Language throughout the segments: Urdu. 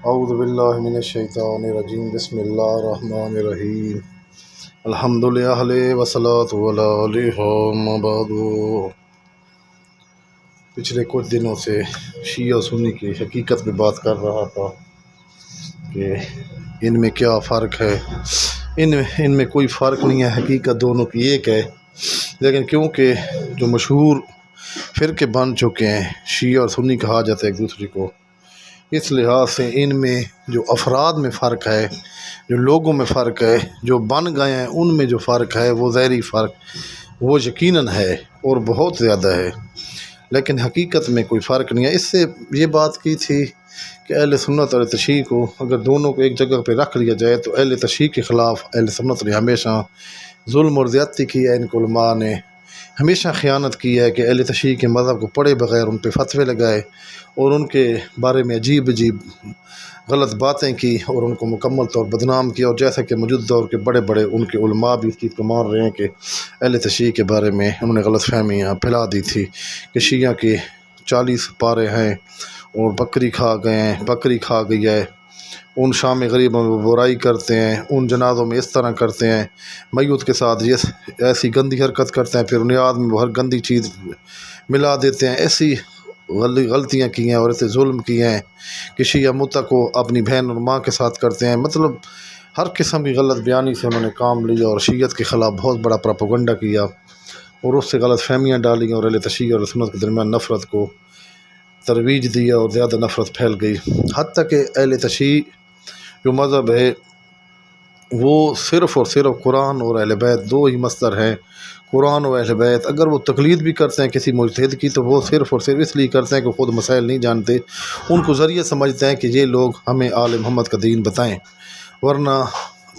اعوذ باللہ من الشیطان الرجیم بسم اللہ الرحمن الرحیم الحمد للہ وصلاۃ وما بعد۔ پچھلے کچھ دنوں سے شیعہ و سنی کی حقیقت پہ بات کر رہا تھا کہ ان میں کیا فرق ہے۔ ان میں کوئی فرق نہیں ہے، حقیقت دونوں کی ایک ہے، لیکن کیونکہ جو مشہور فرقے بن چکے ہیں، شیعہ اور سنی کہا جاتا ہے ایک دوسرے کو، اس لحاظ سے ان میں جو افراد میں فرق ہے، جو لوگوں میں فرق ہے، جو بن گئے ہیں ان میں جو فرق ہے، وہ ظاہری فرق وہ یقیناً ہے اور بہت زیادہ ہے، لیکن حقیقت میں کوئی فرق نہیں ہے۔ اس سے یہ بات کی تھی کہ اہل سنت اور تشیع کو اگر دونوں کو ایک جگہ پہ رکھ لیا جائے تو اہل تشیع کے خلاف اہل سنت نے ہمیشہ ظلم اور زیادتی کی ہے۔ ان کو علماء نے ہمیشہ خیانت کی ہے کہ اہل تشیع کے مذہب کو پڑھے بغیر ان پہ فتوے لگائے اور ان کے بارے میں عجیب غلط باتیں کی اور ان کو مکمل طور بدنام کیا، اور جیسا کہ موجودہ دور کے بڑے بڑے ان کے علماء بھی اس چیز کو مان رہے ہیں کہ اہل تشیع کے بارے میں انہوں نے غلط فہمیاں پھیلا دی تھی کہ شیعہ کے 40 پارے ہیں اور بکری کھا گئی ہے، ان شام غریبوں میں برائی کرتے ہیں، ان جنازوں میں اس طرح کرتے ہیں، میت کے ساتھ یہ ایسی گندی حرکت کرتے ہیں، پھر انہیں میں وہ ہر گندی چیز ملا دیتے ہیں، ایسی غلطیاں کی ہیں اور ایسے ظلم کیے ہیں کہ شیعہ متع کو اپنی بہن اور ماں کے ساتھ کرتے ہیں۔ مطلب ہر قسم کی غلط بیانی سے انہوں نے کام لیا اور شیعت کے خلاف بہت بڑا پروپیگنڈا کیا اور اس سے غلط فہمیاں ڈالی اور اہل تشیع اور سنت کے درمیان نفرت کو ترویج دیا اور زیادہ نفرت پھیل گئی، حتیٰ کہ اہل تشیع جو مذہب ہے وہ صرف اور صرف قرآن اور اہل بیت دو ہی مصدر ہیں۔ قرآن و اہل بیت، اگر وہ تقلید بھی کرتے ہیں کسی مجتہد کی تو وہ صرف اور صرف اس لیے کرتے ہیں کہ خود مسائل نہیں جانتے، ان کو ذریعہ سمجھتے ہیں کہ یہ لوگ ہمیں آل محمد کا دین بتائیں، ورنہ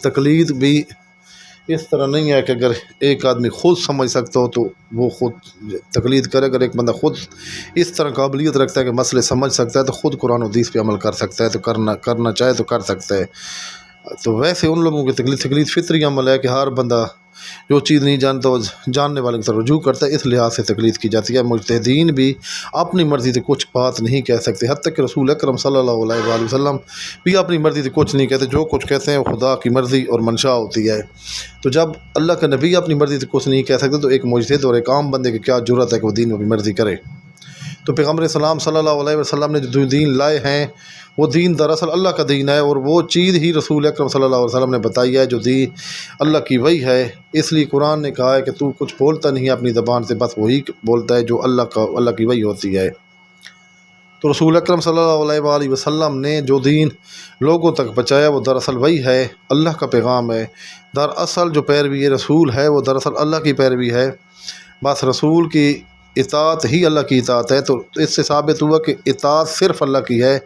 تقلید بھی اس طرح نہیں ہے کہ اگر ایک آدمی خود سمجھ سکتا ہو تو وہ خود تقلید کرے، اگر ایک بندہ خود اس طرح قابلیت رکھتا ہے کہ مسئلے سمجھ سکتا ہے تو خود قرآن و حدیث پہ عمل کر سکتا ہے، تو کرنا چاہے تو کر سکتا ہے۔ تو ویسے ان لوگوں کی تقلید فطری عمل ہے کہ ہر بندہ جو چیز نہیں جانتا وہ جاننے والے کی طرف رجوع کرتا ہے، اس لحاظ سے تقلید کی جاتی ہے۔ مجتہدین بھی اپنی مرضی سے کچھ بات نہیں کہہ سکتے، حتیٰ کہ رسول اکرم صلی اللہ علیہ وآلہ وسلم بھی اپنی مرضی سے کچھ نہیں کہتے، جو کچھ کہتے ہیں وہ خدا کی مرضی اور منشا ہوتی ہے۔ تو جب اللہ کا نبی اپنی مرضی سے کچھ نہیں کہہ سکتے تو ایک مجتہد اور ایک عام بندے کی کیا جرأت ہے کہ وہ دین میں اپنی مرضی کرے۔ تو پیغمبر اسلام صلی اللہ علیہ وسلم نے جو دین لائے ہیں وہ دین دراصل اللہ کا دین ہے، اور وہ چیز ہی رسول اکرم صلی اللہ علیہ وسلم نے بتائی ہے جو دین اللہ کی وحی ہے۔ اس لیے قرآن نے کہا ہے کہ تو کچھ بولتا نہیں اپنی زبان سے، بس وہی بولتا ہے جو اللہ کی وحی ہوتی ہے۔ تو رسول اکرم صلی اللہ علیہ وآلہ وسلم نے جو دین لوگوں تک پہنچایا وہ دراصل وہی ہے، اللہ کا پیغام ہے۔ دراصل جو پیروی رسول ہے وہ دراصل اللہ کی پیروی ہے، بس رسول کی اطاعت ہی اللہ کی اطاعت ہے۔ تو اس سے ثابت ہوا کہ اطاعت صرف اللہ کی ہے،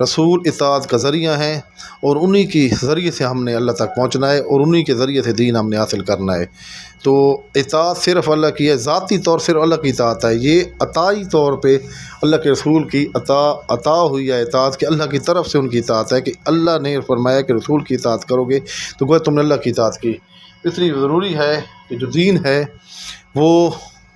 رسول اطاعت کا ذریعہ ہیں اور انہی کی ذریعے سے ہم نے اللہ تک پہنچنا ہے اور انہی کے ذریعے سے دین ہم نے حاصل کرنا ہے۔ تو اطاعت صرف اللہ کی ہے، ذاتی طور صرف اللہ کی اطاعت ہے، یہ عطائی طور پہ اللہ کے رسول کی عطا ہوئی ہے اطاعت کہ اللہ کی طرف سے ان کی اطاعت ہے کہ اللہ نے فرمایا کہ رسول کی اطاعت کرو گے تو گویا تم نے اللہ کی اطاعت کی۔ اس لیے ضروری ہے کہ جو دین ہے وہ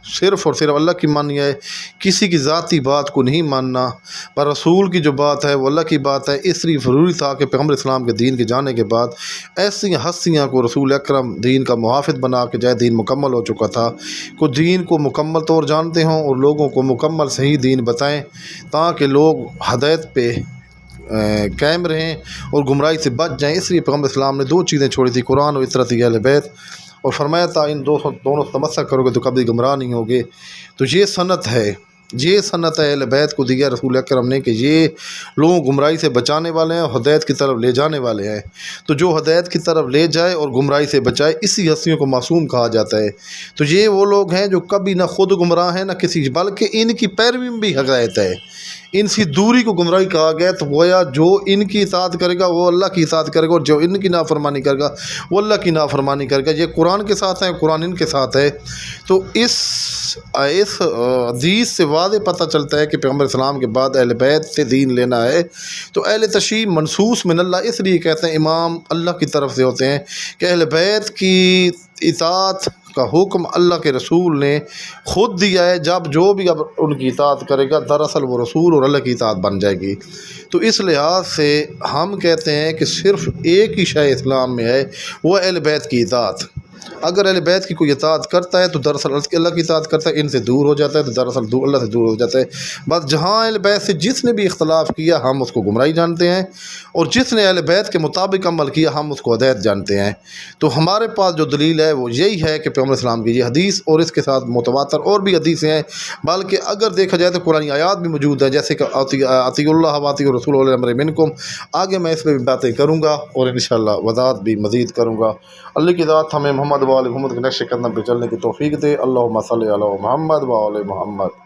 صرف اور صرف اللہ کی مانی ہے، کسی کی ذاتی بات کو نہیں ماننا، پر رسول کی جو بات ہے وہ اللہ کی بات ہے۔ اس لیے ضروری تھا کہ پیغمبر اسلام کے دین کے جانے کے بعد ایسی ہستیاں کو رسول اکرم دین کا محافظ بنا کے جائے، دین مکمل ہو چکا تھا، کو دین کو مکمل طور جانتے ہوں اور لوگوں کو مکمل صحیح دین بتائیں تاکہ لوگ ہدایت پہ قائم رہیں اور گمراہی سے بچ جائیں۔ اس لیے پیغمبر اسلام نے دو چیزیں چھوڑی تھی، قرآن و اطاعت اہل بیت، اور فرمایا تھا ان دونوں تمسک کرو گے تو کبھی گمراہ نہیں ہوگے۔ تو یہ سنت ہے اہل بیت کو دیا رسول اکرم نے کہ یہ لوگوں گمراہی سے بچانے والے ہیں، ہدایت کی طرف لے جانے والے ہیں۔ تو جو ہدایت کی طرف لے جائے اور گمراہی سے بچائے، اسی ہستیوں کو معصوم کہا جاتا ہے۔ تو یہ وہ لوگ ہیں جو کبھی نہ خود گمراہ ہیں نہ کسی، بلکہ ان کی پیروی میں بھی ہدایت ہے۔ ان سے دوری کو گمراہی کہا گیا، تو گویا جو ان کی اطاعت کرے گا وہ اللہ کی اطاعت کرے گا اور جو ان کی نافرمانی کرے گا وہ اللہ کی نافرمانی کرے گا۔ یہ قرآن کے ساتھ ہے، قرآن ان کے ساتھ ہے۔ تو اس حدیث سے واضح پتہ چلتا ہے کہ پیغمبر اسلام کے بعد اہل بیت سے دین لینا ہے۔ تو اہل تشیع منصوص من اللہ اس لیے کہتے ہیں، امام اللہ کی طرف سے ہوتے ہیں کہ اہل بیت کی اطاعت کا حکم اللہ کے رسول نے خود دیا ہے، جب جو بھی اب ان کی اطاعت کرے گا دراصل وہ رسول اور اللہ کی اطاعت بن جائے گی۔ تو اس لحاظ سے ہم کہتے ہیں کہ صرف ایک ہی شے اسلام میں ہے، وہ اہل بیت کی اطاعت۔ اگر اہل بیت کی کوئی اطاعت کرتا ہے تو دراصل اللہ کی اطاعت کرتا ہے، ان سے دور ہو جاتا ہے تو دراصل اللہ سے دور ہو جاتا ہے۔ بس جہاں اہل بیت سے جس نے بھی اختلاف کیا ہم اس کو گمراہی جانتے ہیں، اور جس نے اہل بیت کے مطابق عمل کیا ہم اس کو ہدایت جانتے ہیں۔ تو ہمارے پاس جو دلیل ہے وہ یہی ہے کہ پیغمبر اسلام کی یہ حدیث اور اس کے ساتھ متواتر اور بھی حدیثیں ہیں، بلکہ اگر دیکھا جائے تو قرآن آیات بھی موجود ہیں، جیسے کہ اطیعوا اللہ واطیعوا الرسول والی الامر منکم۔ آگے میں اس پہ بھی باتیں کروں گا اور انشاءاللہ وضاحت بھی مزید کروں گا۔ اللہ کی ذات ہمیں محمد و آل محمد کے نقش قدم پہ چلنے کی توفیق دے۔ اللہم صلی علی محمد و آل محمد۔